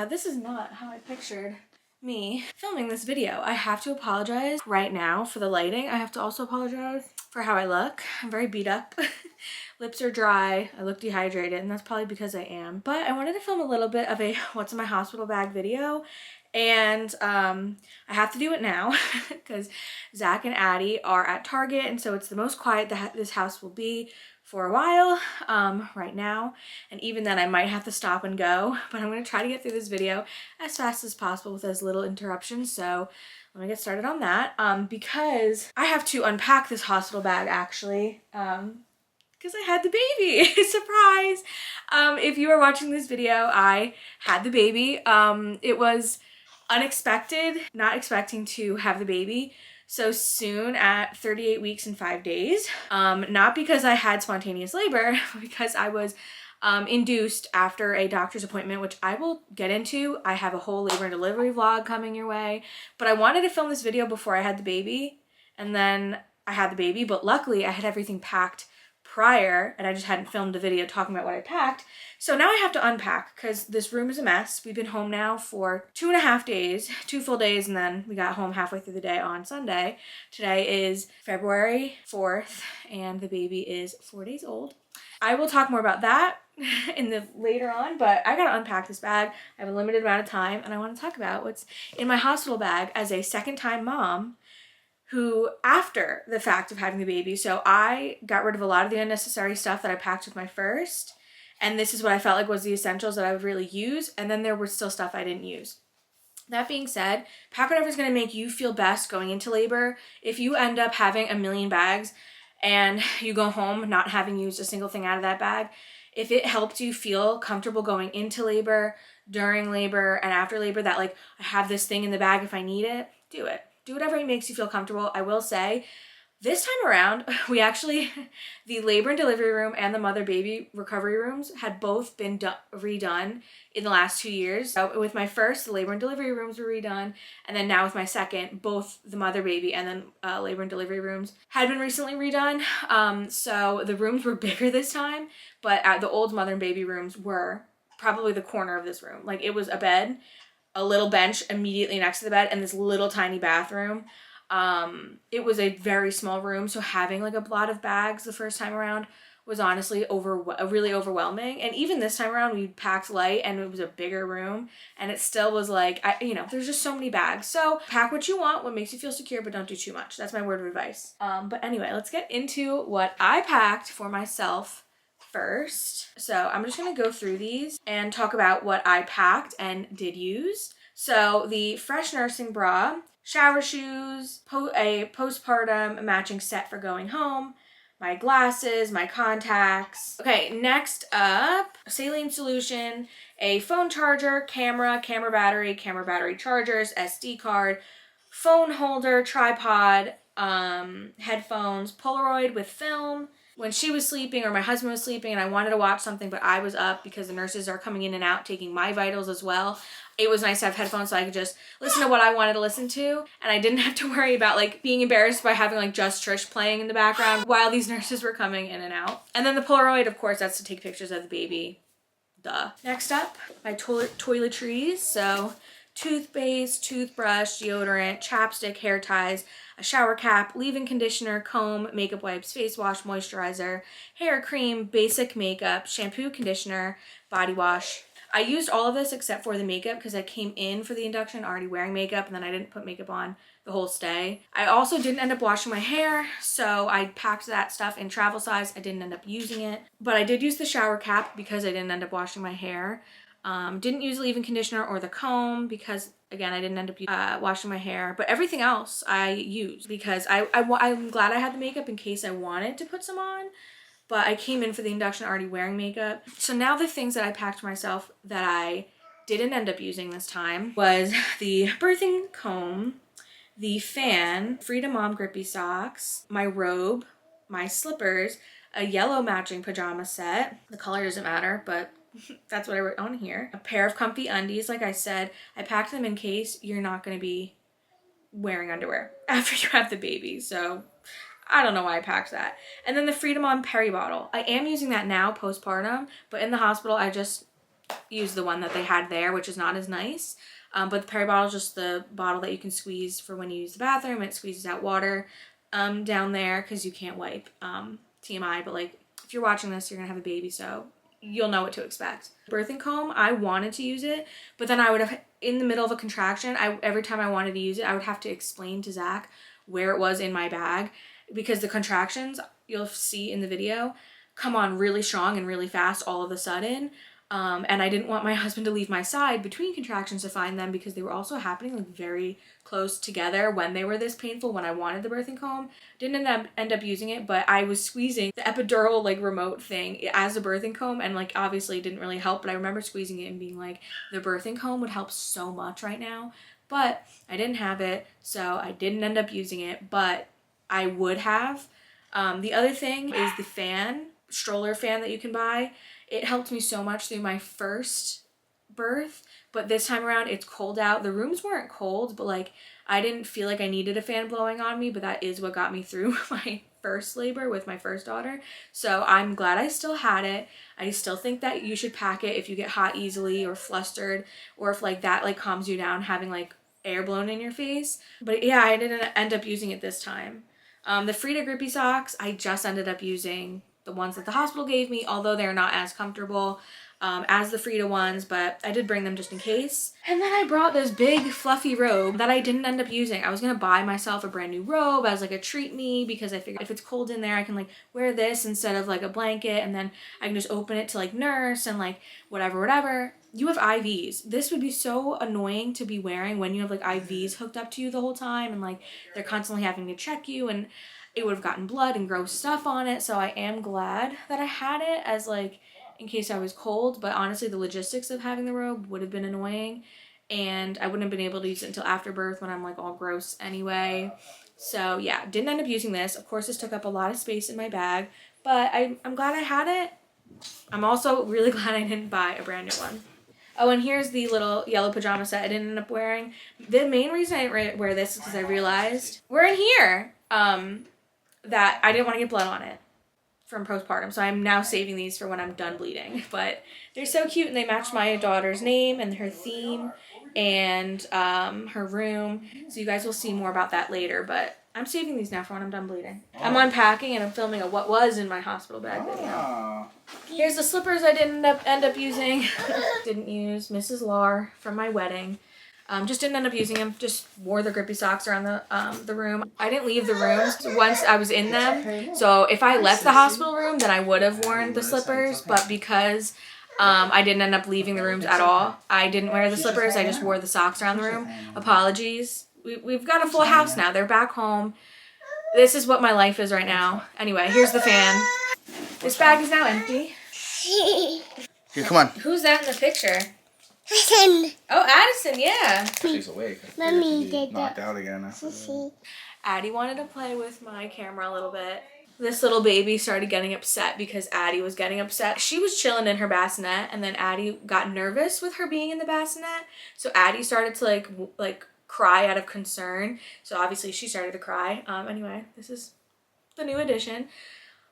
this is not how I pictured me filming this video. I have to apologize right now for the lighting. I have to also apologize for how I look. I'm very beat up. Lips are dry. I look dehydrated, and that's probably because I am. But I wanted to film a little bit of a what's in my hospital bag video, and I have to do it now because Zach and Addie are at Target, and so it's the most quiet that this house will be for a while right now, and even then I might have to stop and go, but I'm going to try to get through this video as fast as possible with as little interruptions. So let me get started on that because I have to unpack this hospital bag actually because I had the baby. Surprise! If you are watching this video, I had the baby. It was unexpected, not expecting to have the baby so soon at 38 weeks and 5 days. Not because I had spontaneous labor, but because I was induced after a doctor's appointment, which I will get into. I have a whole labor and delivery vlog coming your way, but I wanted to film this video before I had the baby, and then I had the baby, but luckily I had everything packed prior and I just hadn't filmed a video talking about what I packed. So now I have to unpack because this room is a mess. We've been home now for 2.5 days, 2 full days, and then we got home halfway through the day on Sunday. Today is February 4th and the baby is 4 days old. I will talk more about that later on, but I gotta unpack this bag. I have a limited amount of time and I want to talk about what's in my hospital bag as a second-time mom who, after the fact of having the baby, so I got rid of a lot of the unnecessary stuff that I packed with my first, and this is what I felt like was the essentials that I would really use, and then there was still stuff I didn't use. That being said, pack whatever's going to make you feel best going into labor. If you end up having a million bags and you go home not having used a single thing out of that bag, if it helped you feel comfortable going into labor, during labor, and after labor, that like, I have this thing in the bag if I need it, do it. Do whatever makes you feel comfortable. I will say, this time around, we actually, the labor and delivery room and the mother-baby recovery rooms had both been redone in the last 2 years. So with my first, the labor and delivery rooms were redone, and then now with my second, both the mother-baby and then labor and delivery rooms had been recently redone. So the rooms were bigger this time, but the old mother and baby rooms were probably the corner of this room. Like, it was a bed, a little bench immediately next to the bed, and this little tiny bathroom. It was a very small room, so having like a lot of bags the first time around was honestly really overwhelming. And even this time around, we packed light and it was a bigger room, and it still was like, there's just so many bags. So pack what you want, what makes you feel secure, but don't do too much. That's my word of advice. But anyway, let's get into what I packed for myself first. So I'm just going to go through these and talk about what I packed and did use. So the fresh nursing bra, shower shoes, a postpartum matching set for going home, my glasses, my contacts. Okay, next up, saline solution, a phone charger, camera battery chargers, SD card, phone holder, tripod, headphones, Polaroid with film. When she was sleeping or my husband was sleeping and I wanted to watch something but I was up because the nurses are coming in and out taking my vitals as well, it was nice to have headphones so I could just listen to what I wanted to listen to, and I didn't have to worry about like being embarrassed by having like Just Trish playing in the background while these nurses were coming in and out. And then the Polaroid, of course, that's to take pictures of the baby. Duh. Next up, my toiletries. So toothpaste, toothbrush, deodorant, chapstick, hair ties, a shower cap, leave-in conditioner, comb, makeup wipes, face wash, moisturizer, hair cream, basic makeup, shampoo, conditioner, body wash. I used all of this except for the makeup because I came in for the induction already wearing makeup, and then I didn't put makeup on the whole stay. I also didn't end up washing my hair, so I packed that stuff in travel size. I didn't end up using it, but I did use the shower cap because I didn't end up washing my hair. Didn't use leave-in conditioner or the comb because, again, I didn't end up washing my hair. But everything else I used because I'm glad I had the makeup in case I wanted to put some on. But I came in for the induction already wearing makeup. So now the things that I packed for myself that I didn't end up using this time was the birthing comb, the fan, Freedom Mom grippy socks, my robe, my slippers, a yellow matching pajama set. The color doesn't matter, but that's what I wrote on here. A pair of comfy undies. Like I said, I packed them in case you're not going to be wearing underwear after you have the baby. So I don't know why I packed that. And then the Freedom On Peri bottle. I am using that now postpartum, but in the hospital I just use the one that they had there, which is not as nice. But the Perry bottle is just the bottle that you can squeeze for when you use the bathroom. It squeezes out water down there because you can't wipe. TMI, but like if you're watching this, you're gonna have a baby, so you'll know what to expect. Birthing comb, I wanted to use it, but then I would have, in the middle of a contraction, every time I wanted to use it, I would have to explain to Zach where it was in my bag, because the contractions, you'll see in the video, come on really strong and really fast all of a sudden. And I didn't want my husband to leave my side between contractions to find them, because they were also happening like very close together when they were this painful when I wanted the birthing comb. Didn't end up using it, but I was squeezing the epidural like remote thing as a birthing comb, and like obviously it didn't really help, but I remember squeezing it and being like, the birthing comb would help so much right now. But I didn't have it, so I didn't end up using it, but I would have. The other thing is the fan, stroller fan that you can buy. It helped me so much through my first birth, but this time around it's cold out. The rooms weren't cold, but like I didn't feel like I needed a fan blowing on me, but that is what got me through my first labor with my first daughter. So I'm glad I still had it. I still think that you should pack it if you get hot easily or flustered, or if like that like calms you down, having like air blown in your face. But yeah, I didn't end up using it this time. The Frida Grippy socks, I just ended up using the ones that the hospital gave me, although they're not as comfortable as the Frida ones, but I did bring them just in case. And then I brought this big fluffy robe that I didn't end up using. I was gonna buy myself a brand new robe as like a treat me, because I figured if it's cold in there, I can like wear this instead of like a blanket, and then I can just open it to like nurse and like whatever. You have IVs. This would be so annoying to be wearing when you have like IVs hooked up to you the whole time, and like they're constantly having to check you, and it would have gotten blood and gross stuff on it. So I am glad that I had it as like in case I was cold, but honestly the logistics of having the robe would have been annoying, and I wouldn't have been able to use it until after birth when I'm like all gross anyway. So yeah, didn't end up using this. Of course, this took up a lot of space in my bag, but I'm glad I had it. I'm also really glad I didn't buy a brand new one. Oh, and here's the little yellow pajama set I didn't end up wearing. The main reason I didn't wear this is because I realized we're in here that I didn't want to get blood on it from postpartum. So I'm now saving these for when I'm done bleeding. But they're so cute, and they match my daughter's name and her theme and her room. So you guys will see more about that later, but I'm saving these now for when I'm done bleeding. I'm unpacking and I'm filming a what was in my hospital bag video. Here's the slippers I didn't end up using. Didn't use Mrs. Lar from my wedding. Just didn't end up using them. Just wore the grippy socks around the room. I didn't leave the rooms once I was in them. So if I left the hospital room, then I would have worn the slippers. But because I didn't end up leaving the rooms at all, I didn't wear the slippers. I just wore the socks around the room. Apologies. We've got a full house now. They're back home. This is what my life is right now. Anyway, here's the fan. This bag is now empty. Here, come on. Who's that in the picture? Addison. Oh, Addison, yeah. She's awake. Mommy did knocked that. out again. Addie wanted to play with my camera a little bit. This little baby started getting upset because Addie was getting upset. She was chilling in her bassinet, and then Addie got nervous with her being in the bassinet. So Addie started to like cry out of concern. So obviously she started to cry. Anyway, this is the new edition.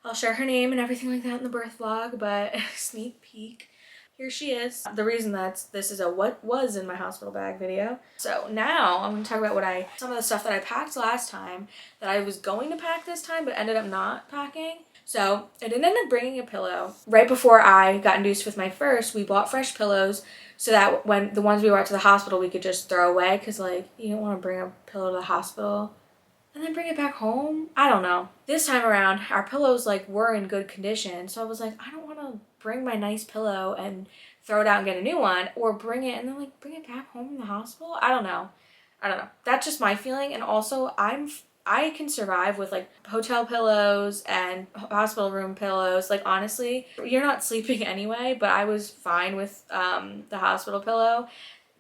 I'll share her name and everything like that in the birth vlog, but sneak peek. Here she is. The reason that this is a what was in my hospital bag video. So now I'm going to talk about some of the stuff that I packed last time that I was going to pack this time but ended up not packing. So I didn't end up bringing a pillow. Right before I got induced with my first, we bought fresh pillows so that when the ones we brought to the hospital we could just throw away, because like you don't want to bring a pillow to the hospital and then bring it back home. I don't know. This time around, our pillows like were in good condition, so I was like, I don't want to bring my nice pillow and throw it out and get a new one, or bring it and then like bring it back home from the hospital. I don't know. That's just my feeling. And also I can survive with like hotel pillows and hospital room pillows. Like honestly, you're not sleeping anyway, but I was fine with the hospital pillow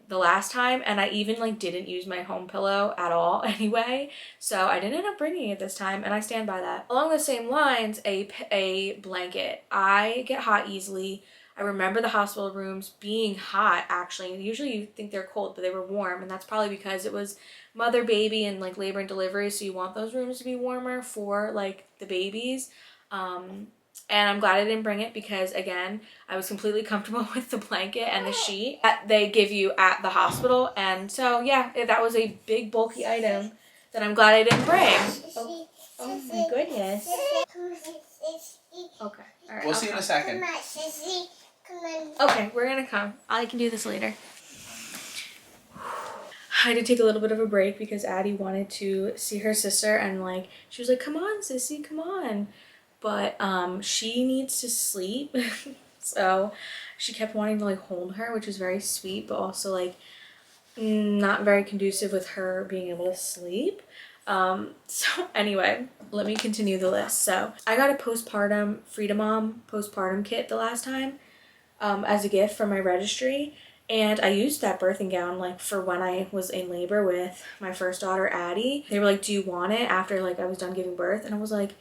the last time, and I even like didn't use my home pillow at all anyway, so I didn't end up bringing it this time, and I stand by that. Along the same lines, a blanket. I get hot easily. I remember the hospital rooms being hot, actually. Usually you think they're cold, but they were warm, and that's probably because it was mother, baby, and like labor and delivery, so you want those rooms to be warmer for like the babies. And I'm glad I didn't bring it because, again, I was completely comfortable with the blanket and the sheet that they give you at the hospital. And so, yeah, that was a big bulky item that I'm glad I didn't bring. Oh my goodness. Okay. All right. We'll see you in a second. Okay, we're gonna come. I can do this later. I had to take a little bit of a break because Addie wanted to see her sister and like she was like, come on sissy, come on. But she needs to sleep. So she kept wanting to like hold her, which was very sweet, but also like not very conducive with her being able to sleep. So anyway, let me continue the list. So I got a postpartum Freedom Mom postpartum kit the last time as a gift from my registry. And I used that birthing gown like for when I was in labor with my first daughter, Addie. They were like, do you want it after like I was done giving birth? And I was like,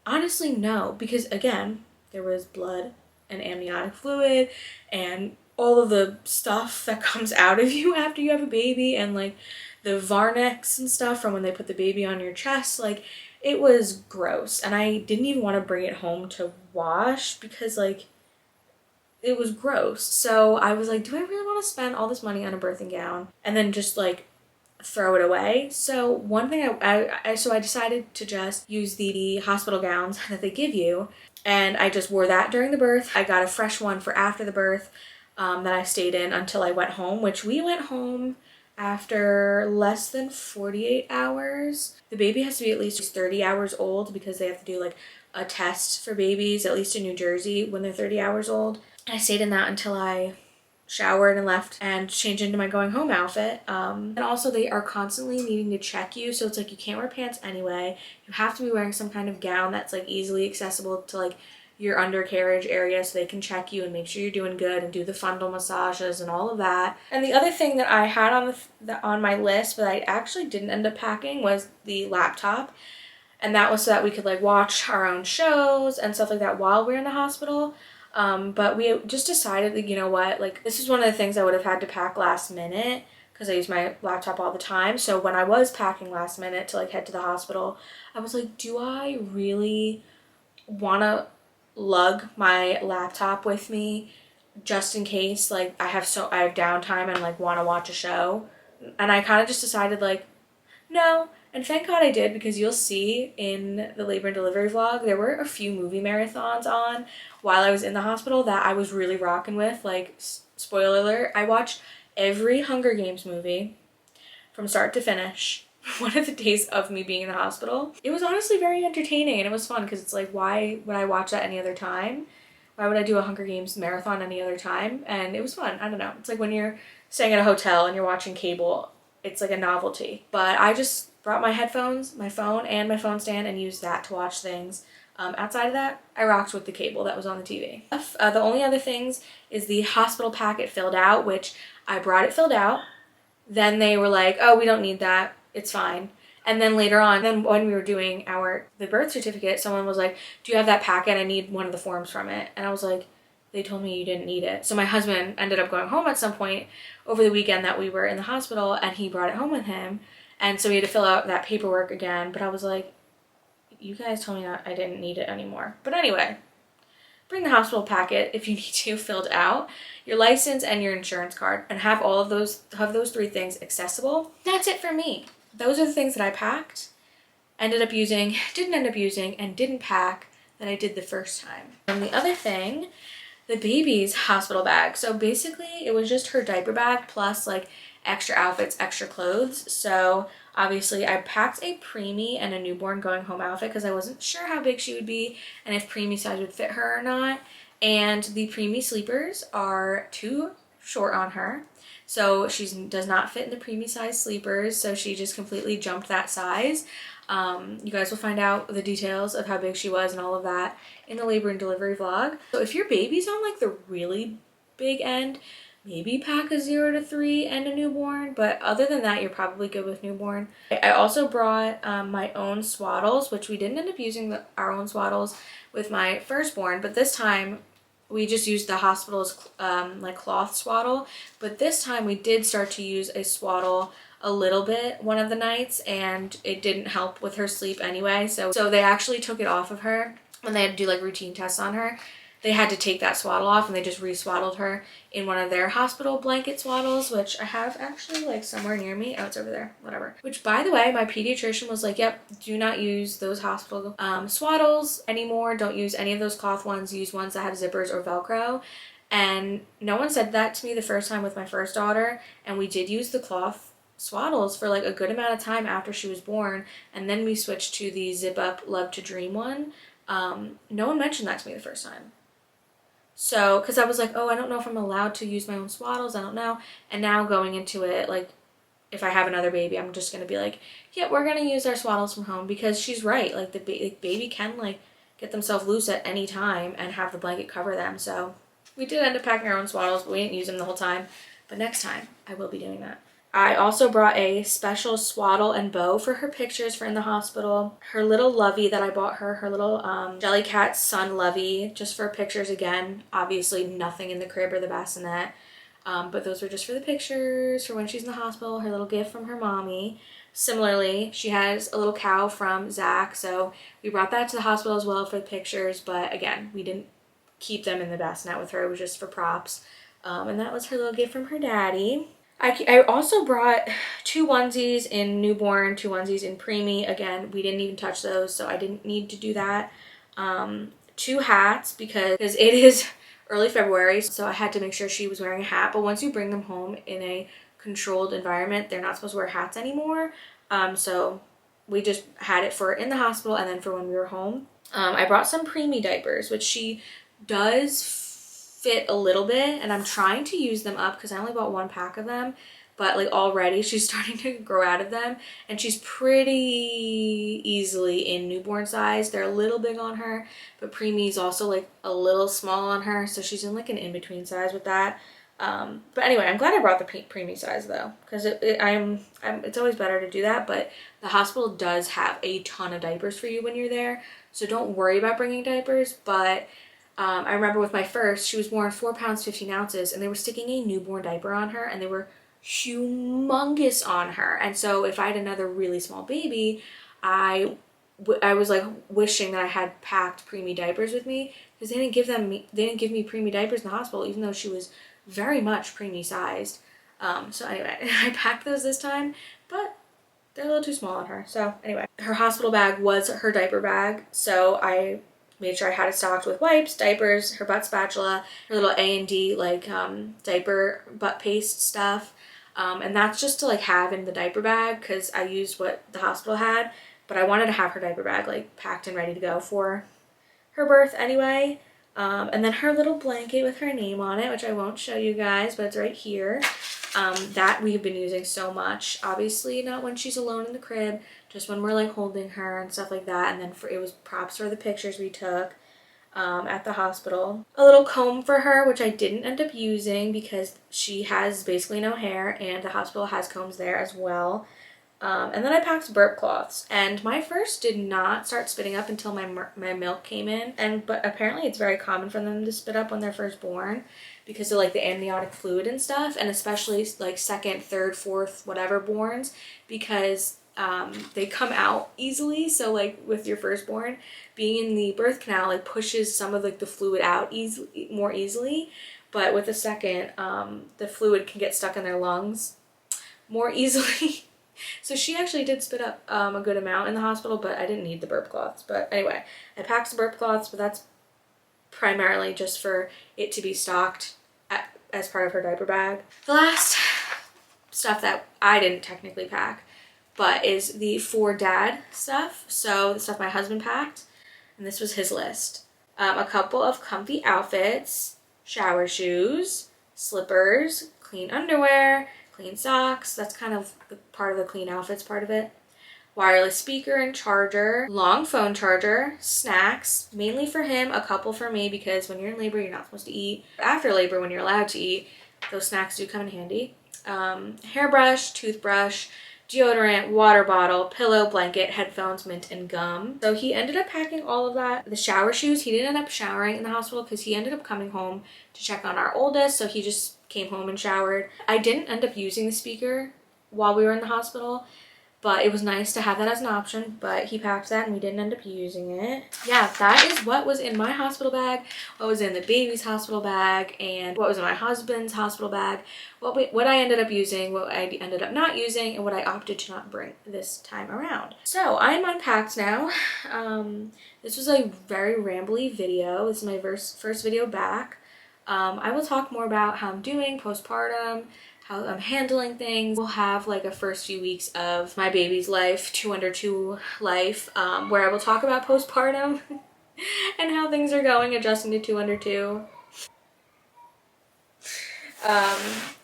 honestly, no, because again, there was blood and amniotic fluid and all of the stuff that comes out of you after you have a baby and like the Varnex and stuff from when they put the baby on your chest. Like it was gross. And I didn't even want to bring it home to wash because like it was gross. So I was like, do I really want to spend all this money on a birthing gown and then just like throw it away? So one thing I decided to just use the hospital gowns that they give you, and I just wore that during the birth. I got a fresh one for after the birth that I stayed in until I went home, which we went home after less than 48 hours. The baby has to be at least 30 hours old because they have to do like a test for babies, at least in New Jersey, when they're 30 hours old. I stayed in that until I showered and left and changed into my going home outfit. And also they are constantly needing to check you. So it's like you can't wear pants anyway. You have to be wearing some kind of gown that's like easily accessible to like your undercarriage area so they can check you and make sure you're doing good and do the fundal massages and all of that. And the other thing that I had on my list but I actually didn't end up packing was the laptop. And that was so that we could like watch our own shows and stuff like that while we're in the hospital. But we just decided that, you know what, like this is one of the things I would have had to pack last minute because I use my laptop all the time. So when I was packing last minute to like head to the hospital, I was like, do I really want to lug my laptop with me just in case like I have downtime and like want to watch a show? And I kind of just decided like, no. And thank God I did, because you'll see in the labor and delivery vlog, there were a few movie marathons on while I was in the hospital that I was really rocking with. Like, spoiler alert, I watched every Hunger Games movie from start to finish one of the days of me being in the hospital. It was honestly very entertaining and it was fun because it's like, why would I watch that any other time? Why would I do a Hunger Games marathon any other time? And it was fun. I don't know. It's like when you're staying at a hotel and you're watching cable, it's like a novelty. But I just brought my headphones, my phone, and my phone stand and used that to watch things. Outside of that, I rocked with the cable that was on the TV. The only other things is the hospital packet filled out, which I brought it filled out. Then they were like, oh, we don't need that. It's fine. And then later on, then when we were doing the birth certificate, someone was like, do you have that packet? I need one of the forms from it. And I was like, they told me you didn't need it. So my husband ended up going home at some point over the weekend that we were in the hospital, and he brought it home with him. And so we had to fill out that paperwork again. But I was like, you guys told me I didn't need it anymore. But anyway, bring the hospital packet if you need to filled out, your license and your insurance card, and have all of those three things accessible. That's it for me. Those are the things that I packed, didn't end up using, and didn't pack that I did the first time. And the other thing, the baby's hospital bag. So basically it was just her diaper bag plus like extra outfits, extra clothes. So obviously I packed a preemie and a newborn going home outfit because I wasn't sure how big she would be and if preemie size would fit her or not. And the preemie sleepers are too short on her. So she does not fit in the preemie size sleepers. So she just completely jumped that size. You guys will find out the details of how big she was and all of that in the labor and delivery vlog. So if your baby's on like the really big end, maybe pack a 0 to 3 and a newborn, but other than that, you're probably good with newborn. I also brought my own swaddles, which we didn't end up using our own swaddles with my firstborn, but this time we just used the hospital's like cloth swaddle. But this time we did start to use a swaddle a little bit one of the nights, and it didn't help with her sleep anyway. So they actually took it off of her when they had to do like routine tests on her, they had to take that swaddle off and they just re-swaddled her in one of their hospital blanket swaddles, which I have actually like somewhere near me. Oh, it's over there, whatever. Which, by the way, my pediatrician was like, yep, do not use those hospital swaddles anymore. Don't use any of those cloth ones. Use ones that have zippers or Velcro. And no one said that to me the first time with my first daughter, and we did use the cloth swaddles for like a good amount of time after she was born, and then we switched to the zip up Love to Dream one. No one mentioned that to me the first time. So, because I was like, oh, I don't know if I'm allowed to use my own swaddles, I don't know. And now going into it, like, if I have another baby, I'm just going to be like, yeah, we're going to use our swaddles from home, because she's right. Like, the baby can, like, get themselves loose at any time and have the blanket cover them. So, we did end up packing our own swaddles, but we didn't use them the whole time. But next time, I will be doing that. I also brought a special swaddle and bow for her pictures for in the hospital. Her little Lovey that I bought her, her little Jellycat Sun Lovey, just for pictures again. Obviously nothing in the crib or the bassinet, but those were just for the pictures for when she's in the hospital, her little gift from her mommy. Similarly, she has a little cow from Zach, so we brought that to the hospital as well for the pictures, but again, we didn't keep them in the bassinet with her. It was just for props. And that was her little gift from her daddy. I also brought 2 onesies in newborn, 2 onesies in preemie. Again, we didn't even touch those, so I didn't need to do that. 2 hats because it is early February, so I had to make sure she was wearing a hat. But once you bring them home in a controlled environment, they're not supposed to wear hats anymore. So we just had it for in the hospital and then for when we were home. I brought some preemie diapers, which she does fit a little bit, and I'm trying to use them up because I only bought 1 pack of them, but like already she's starting to grow out of them, and she's pretty easily in newborn size. They're a little big on her, but preemie is also like a little small on her, so she's in like an in-between size with that. But anyway, I'm glad I brought the preemie size though, because it's always better to do that. But the hospital does have a ton of diapers for you when you're there, so don't worry about bringing diapers. But I remember with my first, she was born 4 pounds 15 ounces, and they were sticking a newborn diaper on her, and they were humongous on her. And so if I had another really small baby, I was like wishing that I had packed preemie diapers with me, because they didn't give me preemie diapers in the hospital, even though she was very much preemie sized. So anyway, I packed those this time, but they're a little too small on her. So anyway, her hospital bag was her diaper bag, so I made sure I had it stocked with wipes, diapers, her butt spatula, her little A&D like diaper butt paste stuff. And that's just to like have in the diaper bag, because I used what the hospital had, but I wanted to have her diaper bag like packed and ready to go for her birth anyway. And then her little blanket with her name on it, which I won't show you guys, but it's right here. That we've been using so much. Obviously not when she's alone in the crib, just when we're like holding her and stuff like that. And then it was props for the pictures we took at the hospital. A little comb for her, which I didn't end up using because she has basically no hair, and the hospital has combs there as well. And then I packed burp cloths, and my first did not start spitting up until my milk came in, but apparently it's very common for them to spit up when they're first born because of like the amniotic fluid and stuff, and especially like 2nd, 3rd, 4th, whatever borns, because they come out easily. So like with your firstborn, being in the birth canal like pushes some of like the fluid out more easily, but with the second, the fluid can get stuck in their lungs more easily. So she actually did spit up a good amount in the hospital, but I didn't need the burp cloths. But anyway, I packed some burp cloths, but that's primarily just for it to be stocked as part of her diaper bag. The last stuff that I didn't technically pack, but is the for dad stuff. So the stuff my husband packed, and this was his list. A couple of comfy outfits, shower shoes, slippers, clean underwear, clean socks, that's kind of part of the clean outfits part of it. Wireless speaker and charger, long phone charger, snacks, mainly for him, a couple for me, because when you're in labor, you're not supposed to eat. After labor, when you're allowed to eat, those snacks do come in handy. Hairbrush, toothbrush, deodorant, water bottle, pillow, blanket, headphones, mint, and gum. So he ended up packing all of that. The shower shoes, he didn't end up showering in the hospital because he ended up coming home to check on our oldest, so he just came home and showered. I didn't end up using the speaker while we were in the hospital. but it was nice to have that as an option. But he packed that and we didn't end up using it. Yeah, that is what was in my hospital bag, what was in the baby's hospital bag, and what was in my husband's hospital bag, what I ended up using, what I ended up not using, and what I opted to not bring this time around. So I am unpacked now. This was a very rambly video. This is my first video back. I will talk more about how I'm doing postpartum, how I'm handling things. We'll have like a first few weeks of my baby's life, 2 under 2 life, where I will talk about postpartum and how things are going, adjusting to 2 under 2.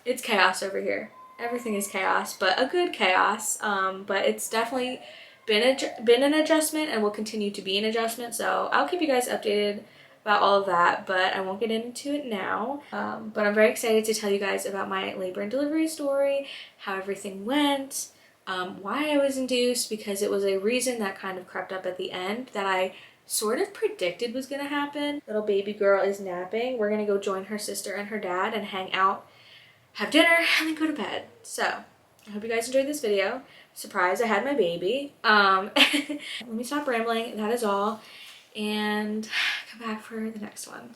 It's chaos over here. Everything is chaos, but a good chaos. But it's definitely been an adjustment and will continue to be an adjustment. So I'll keep you guys updated about all of that, but I won't get into it now. But I'm very excited to tell you guys about my labor and delivery story, how everything went, why I was induced, because it was a reason that kind of crept up at the end that I sort of predicted was gonna happen. Little baby girl is napping. We're gonna go join her sister and her dad and hang out, have dinner, and then go to bed. So I hope you guys enjoyed this video. Surprise, I had my baby. Let me stop rambling. That is all. And come back for the next one.